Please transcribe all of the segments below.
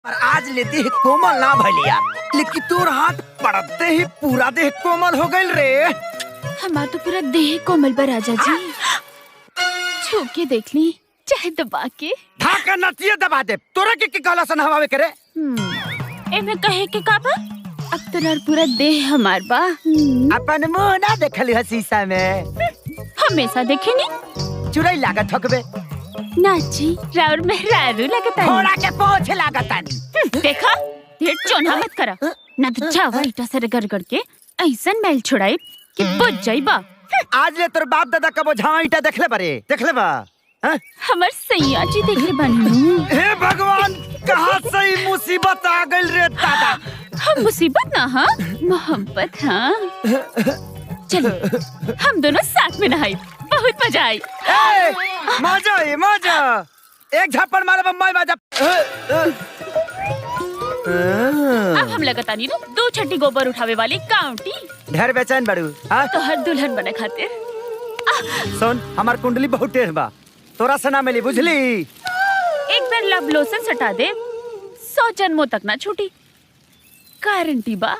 पर आज ले देह कोमल ना भइल यार, लेकिन तोर हाथ पड़ते ही पूरा देह कोमल हो गइल रे। हमार तो पूरा देह कोमल बा राजा जी। छू के देख ली चाहे दबा के। ढाका नतिये दबा दे। तोरा के कहला सन हवावे करे। एमे कहे के का बा? अब तोरा पूरा देह हमार बा। अपन मुंह ना देखली है शीशा में। हमेशा देखे नी। चुड़ैल लागत हकबे। नाची राउर में रारू लगता घोड़ा के पोंछ लागता नी। देखा ढेर चोना मत करा, ना तो चावा ईटा से रगड़ के ऐसन मैल छुड़ाई कि बुझ जाइबा। आज ले तोर बाप दादा कबो झावा ईटा देखले बारे? देखले बा? हमर सैया जी देखले बानी। हे भगवान, कहां से ई मुसीबत आ गइल रे दादा। हम मुसीबत ना हां, मोहब्बत हां। चलो हम दोनों साथ में नहाई, बहुत मजा आई। मजा एक झप्पड़ मारे बम्बई मजा। अब हम लगातानी ना 2 छठी गोबर उठावे वाली काउंटी। ढेर बेचैन बड़ू तो हर दुल्हन बने खातिर। सुन, हमार कुंडली बहुत टेढ़ बा, तोरा से ना मिली बुझली। एक बार लव लोशन सटा दे 100 जन्मों तक ना छूटी, गारंटी बा।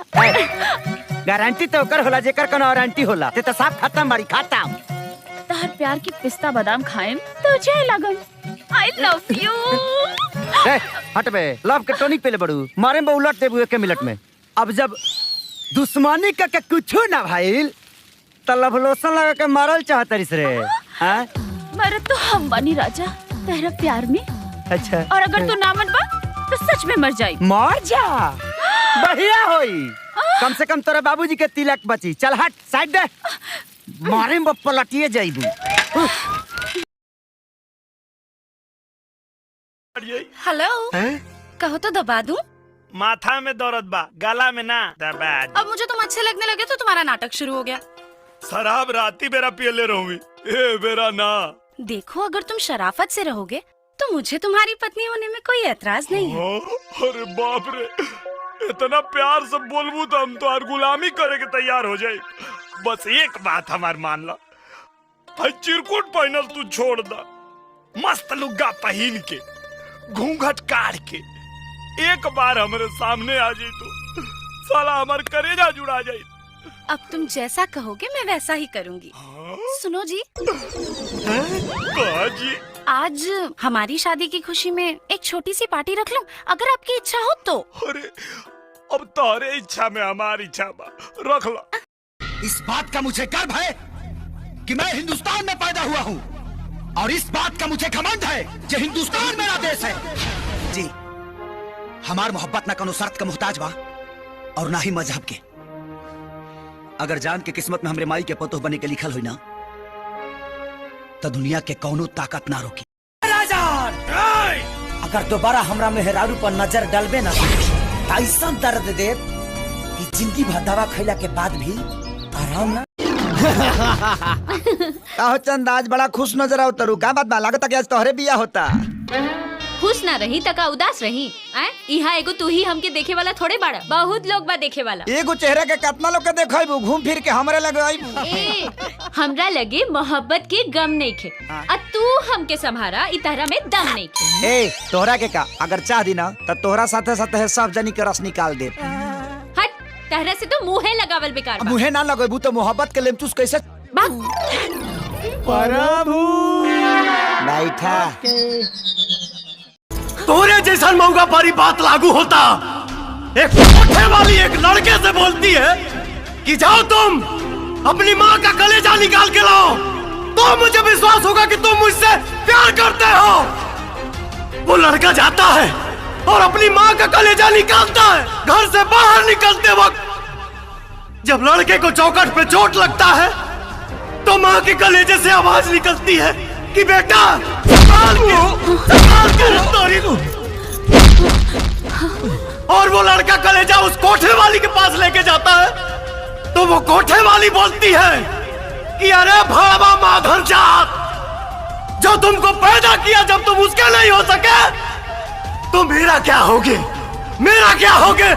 गारंटी तो ओकर होला जेकर कोनो वारंटी होला। ते तो साफ खत्म बाड़ी, खत्म। तहर प्यार की पिस्ता बादाम खाएम तुझे लगन। I love you. हट बे, लव के टॉनिक पीले बड़ू, मारे में उलट देबू 1 मिनट में। अब जब दुश्मनी का के कुछो ना भाईल त लव लोशन लगा के मारल चाहतरिस रे। हां मर तो हम बनी राजा तेरा प्यार में। अच्छा, और अगर तू ना मन बा तो सच में मर जाई। मर जा, बढ़िया होई। कम से कम तोरा बाबूजी के तिलक बची। चल हट, साइड दे, मारे में पलटिए जाइबू। हेलो, कहो तो दबा दूं? माथा में दर्द बा, गला में ना। दबा दे। अब मुझे तुम अच्छे लगने लगे तो तुम्हारा नाटक शुरू हो गया। शराब राती बेरा पियले रहूंगी, ए बेरा ना। देखो, अगर तुम शराफत से रहोगे तो मुझे तुम्हारी पत्नी होने में कोई एतराज नहीं है। अरे बाप रे, इतना प्यार से बोलबू तो हम तो गुलामी करे के तैयार हो जाए। बस एक बात हमार मान ला, चिरकुट पहनल तू छोड़ दा, मस्त लुग्गा पहन के घूंघट काट के एक बार हमारे सामने आ जाए तो साला हमार करेजा जुड़ा जाए। अब तुम जैसा कहोगे मैं वैसा ही करूंगी। सुनो जी, जी, आज हमारी शादी की खुशी में एक छोटी सी पार्टी रख लूं, अगर आपकी इच्छा हो तो। अरे अब तारे इच्छा में हमारी इच्छा बा, रख ला। इस बात का मुझे गर्व है कि मैं हिंदुस्तान में पैदा हुआ हूँ, और इस बात का मुझे घमंड है कि हिंदुस्तान मेरा देश है। जी, हमार मोहब्बत ना कोनो शर्त का मुहताज बा और ना ही मजहब के। अगर जान के किस्मत में हमरे माई के पतोह बने के लिखल हुई ना, तो दुनिया के कौनो ताकत ना रोकी। अगर दोबारा हमरा मेहरारू पर नजर डालबे ना तो ऐसा दर्द दे कि जिंदगी भर दवा खैला के बाद भी आराम ना। काहो चंद, आज बड़ा खुश नजर आओ तरू, का बात बा? लागत कि आज तोहरे बिया होता। खुश ना रही तका उदास रही। यहाँ एगो तू ही हमके देखे वाला थोड़े बाड़ा, बहुत लोग बा देखे वाला। एगो चेहरा के कितना लोग के देखैबू, घूम फिर के हमरे लगे आइबू। हमरा लगे मोहब्बत के गम नहीं खे, और तू हमके संभारा इ तरह में दम नहीं खे। ए, तोहरा के का अगर चाह दी ना तो तोहरा साथे साथे सब जनी के रस निकाल दे। हट, तरह से तो मुँहे लगावल बेकार बा। मुहे ना लगेबू तो मोहब्बत के लेमचूस कैसे? प्रभु बैठा। तोरे जैसा मौका पारी बात लागू होता। एक कोठे वाली एक लड़के से बोलती है कि जाओ तुम अपनी माँ का कलेजा निकाल के लाओ, तो मुझे विश्वास होगा कि तुम मुझसे प्यार करते हो। वो लड़का जाता है और अपनी माँ का कलेजा निकालता है। घर से बाहर निकलते वक्त जब लड़के को चौखट पे चोट लगता है तो माँ के कलेजे से आवाज निकलती है कि बेटा संभाल के। और वो लड़का कलेजा उस कोठे वाली के पास लेके जाता है तो वो कोठे वाली बोलती है कि अरे भावा माधर जात, जो तुमको पैदा किया जब तुम उसके नहीं हो सके तो मेरा क्या होगे, मेरा क्या होगे।